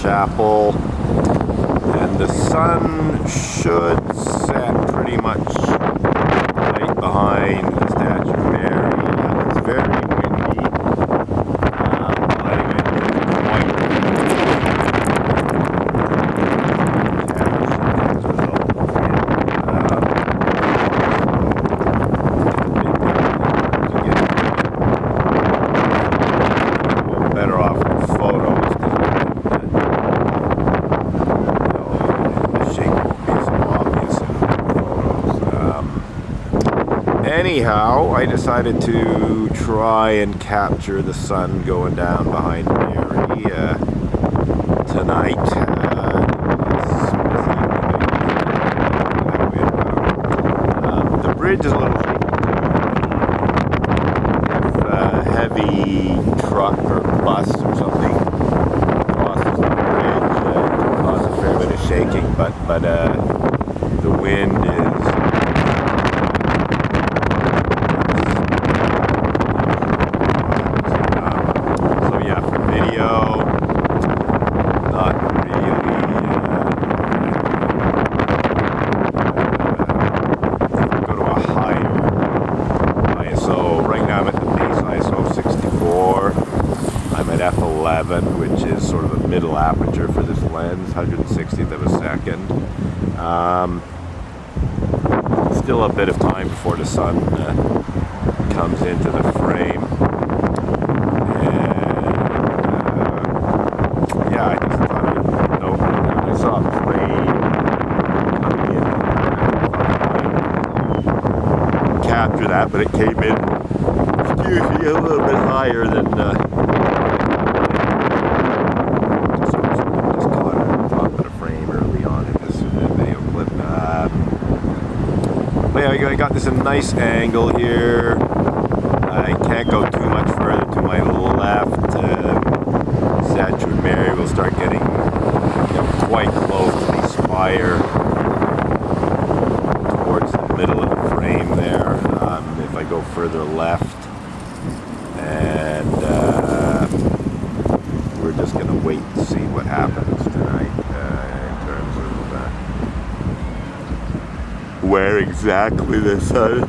chapel, and the sun should set pretty much right behind the statue of Mary. It's very windy. Better off in photos because the shape won't be so obvious in photos. Anyhow, I decided to try and capture the sun going down behind Mary tonight. The bridge is a little shaky. If a heavy truck or bus or something crosses the bridge, it can cause a fair bit of shaking, but the wind is so yeah, for video, not really go to a higher ISO. Right now I'm at the base ISO 64. I'm at f11, which is sort of a middle aperture for this lens, 160th of a second. Still a bit of time before the sun comes into the frame. And yeah, I just thought I'd note that I saw a plane coming in. Capture that, but it came in, excuse me, a little bit higher than I got this a nice angle here. I can't go too much further to my left. Statue of Mary will start getting quite close to the spire towards the middle of the frame there. If I go further left, and we're just going to wait to see what happens tonight in terms of where exactly the sun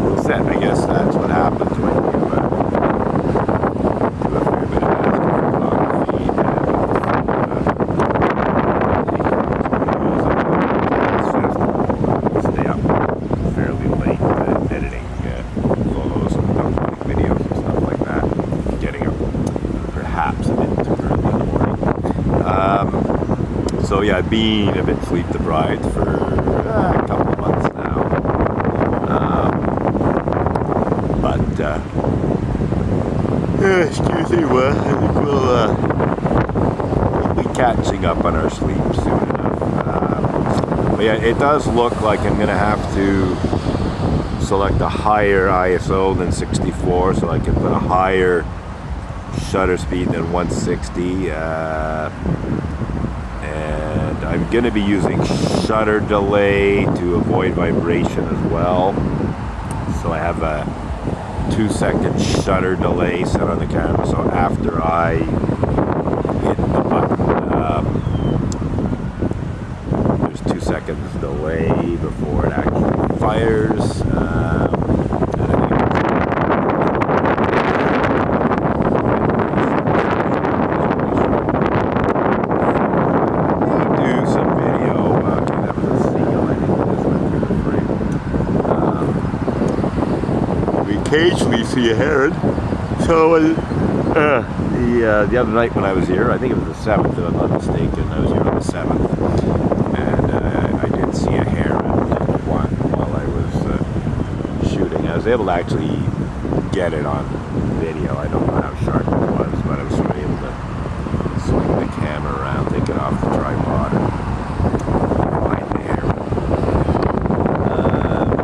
will set. I guess that's what happens when you do a fair bit of photography and stay up fairly late editing photos and videos and stuff like that, getting up perhaps a bit too early in the morning. So yeah, I've been a bit sleep deprived for a couple of months now, excuse me, I think we'll be catching up on our sleep soon enough. But yeah, it does look like I'm going to have to select a higher ISO than 64, so I can put a higher shutter speed than 160. I'm going to be using shutter delay to avoid vibration as well. So I have a 2-second shutter delay set on the camera. So after I hit the button, there's 2 seconds delay before it actually fires. Occasionally see a heron. So the other night when I was here, I think it was the 7th if I'm not mistaken, I was here on the 7th, and I did see a heron while I was shooting. I was able to actually get it on video. I don't know how sharp it was, but I was sort of able to swing the camera around, take it off the tripod, and find the heron.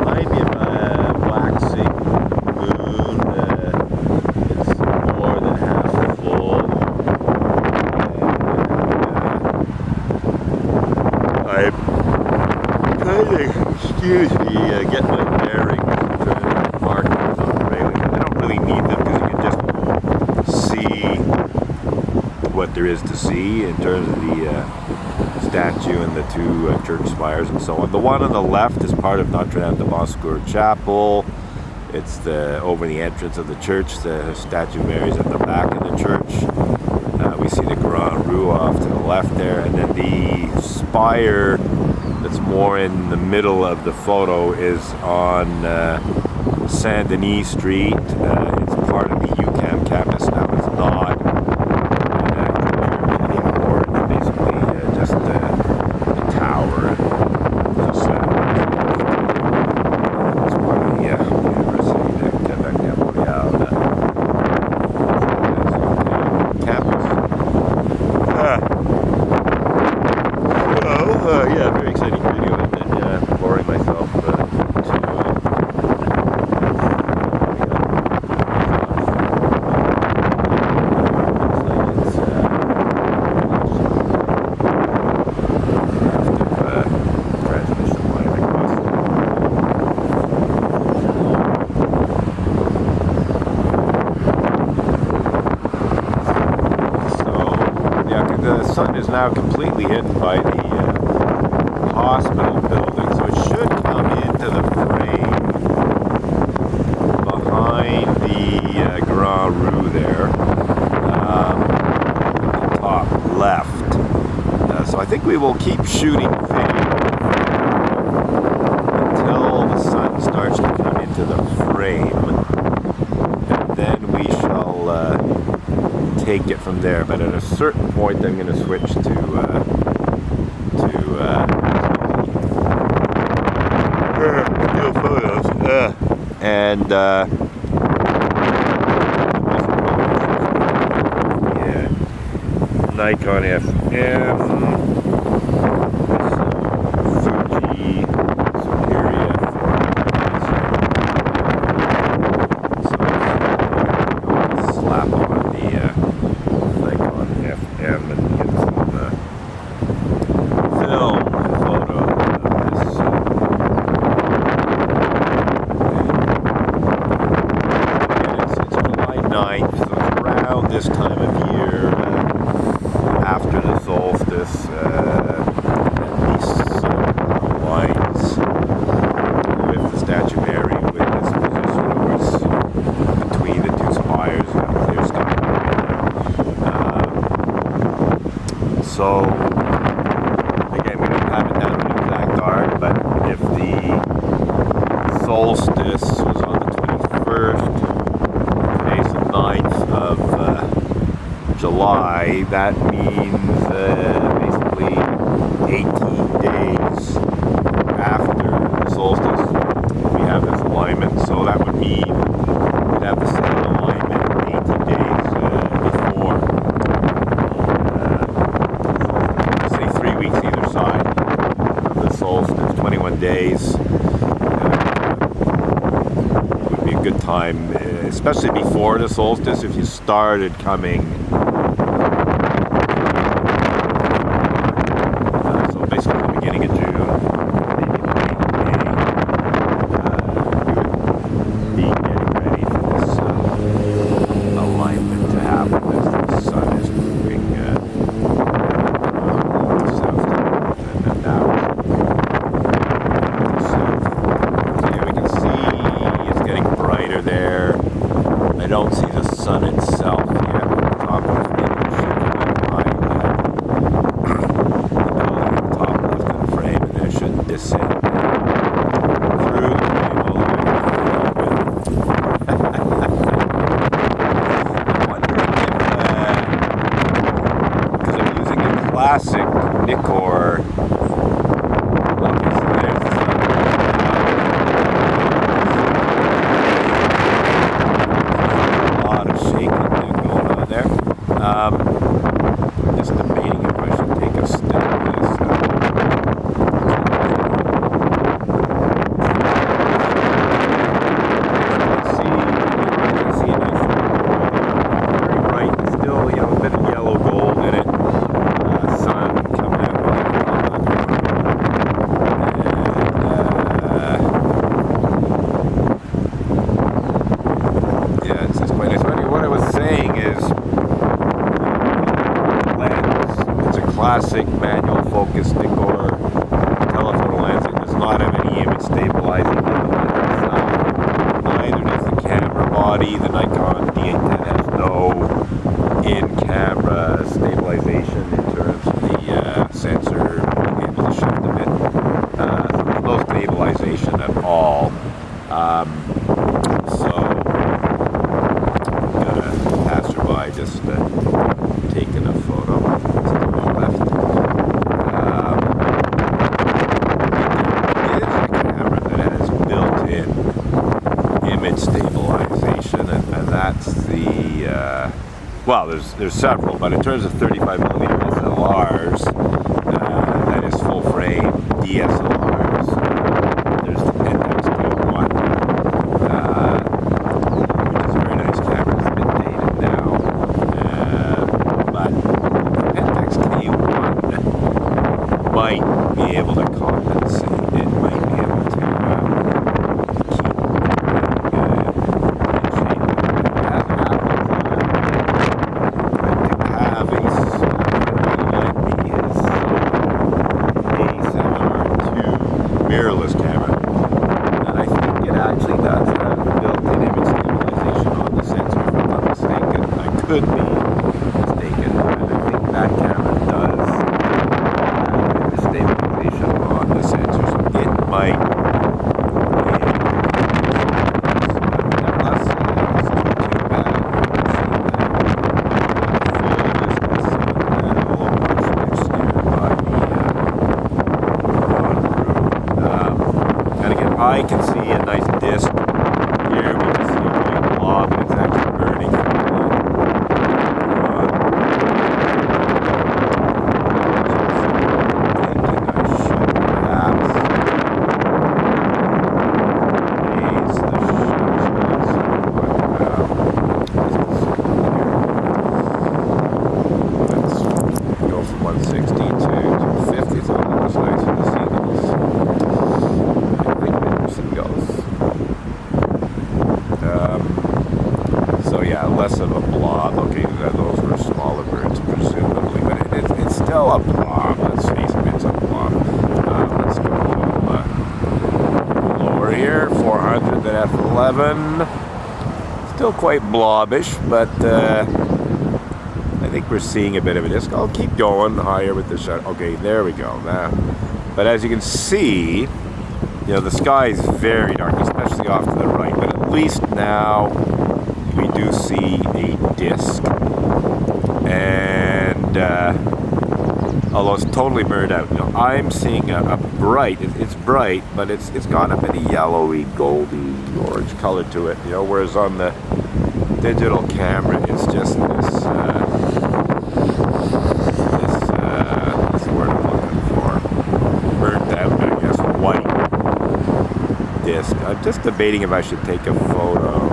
Might be a waxing moon. It's more than half full. I'm trying to, excuse me, get my bearings to markers on the railing. I don't really need them because you can just see what there is to see in terms of the statue and the two church spires and so on. The one on the left is part of Notre-Dame de Bonsecours chapel. It's over the entrance of the church. The statue of Mary is at the back of the church. We see the Grand Rue off to the left there, and then the spire that's more in the middle of the photo is on Saint Denis Street. It's part of the UCAM campus now. It's not anymore. It's basically just a tower. It's part of the University de Quebec de Montreal campus. Yeah, very exciting video, and then boring myself to transmission line across. So, yeah, the sun is now completely hidden by the hospital building, so it should come into the frame behind the Grand Rue there, top left. So I think we will keep shooting video until the sun starts to come into the frame, and then we shall take it from there. But at a certain point, I'm going to switch to video photos, and yeah, Nikon FM, Fuji, Superior, so slap on the Nikon FM and get some film photo of this. It's July 9th, so it's around this time of year, after the solstice. These lines with the Statue of Mary with this position was between the two spires, clear sky. So again, we don't have it down to an exact art, but if the solstice was on the 21st, today's the 9th of July, that means basically 18 days after the solstice we have this alignment. So that would mean we'd have the same alignment 18 days before. Say 3 weeks either side of the solstice, 21 days. Would be a good time, especially before the solstice, if you started coming. So basically the beginning of June, maybe the beginning of May, we would be getting ready for this alignment to happen as the sun is moving south and now south. So yeah, we can see it's getting brighter there. I don't see the sun itself yet. The top left behind the top left of the frame, and then it should descend through the frame all the way to the I'm wondering if, because I'm using a classic Nikkor, obviously there's a lot of shaking going on there. I'm just debating if I should take a still of this. See a nice, very bright, still, a bit of yellow gold in it. Sun coming out. Yeah, it's quite nice. What I was saying is, classic manual focus Nikkor telephoto lens. It does not have any image stabilizing in the lens itself. Neither does the camera body. The Nikon D810 has no in-camera stabilization in terms of the sensor being able to shift a bit. So there's no stabilization at all. So got a passerby just taking a photo to the left. It is a camera that has built-in image stabilization, and that's the well, there's several, but in terms of 35mm SLRs, that is full frame DSLRs. There's the Pentax K1, which is a very nice camera. It's a bit dated now, but the Pentax K1 might be able to compensate. It might be able to keep mirrorless camera, and I think it actually does have built-in image stabilization on the sensor, if I'm not mistaken. I could be mistaken, and I think that camera does have image stabilization on the sensor, so it might be able to nevertheless, it's not too bad. I can see a nice disc here. We can see a white blob, and it's actually burning from the thinking I should perhaps raise the shutter speed somewhat. Let's go from 160 to 250. So that was nice to see those. So yeah, less of a blob. Okay, those were smaller birds, presumably, but it's still a blob. Let's face it, it's a blob. Let's go lower here, 400 at f11. Still quite blobbish, but I think we're seeing a bit of a disc. I'll keep going higher with the shot. Okay, there we go. But as you can see, the sky is very dark, especially off to the right, but at least now we do see a disc, and although it's totally blurred out, I'm seeing a bright, it's bright, but it's got a bit of yellowy, goldy, orange color to it, whereas on the digital camera it's just this word I'm looking for, burnt out, I guess, white disc. I'm just debating if I should take a photo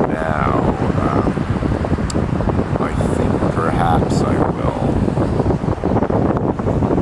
now. I think perhaps I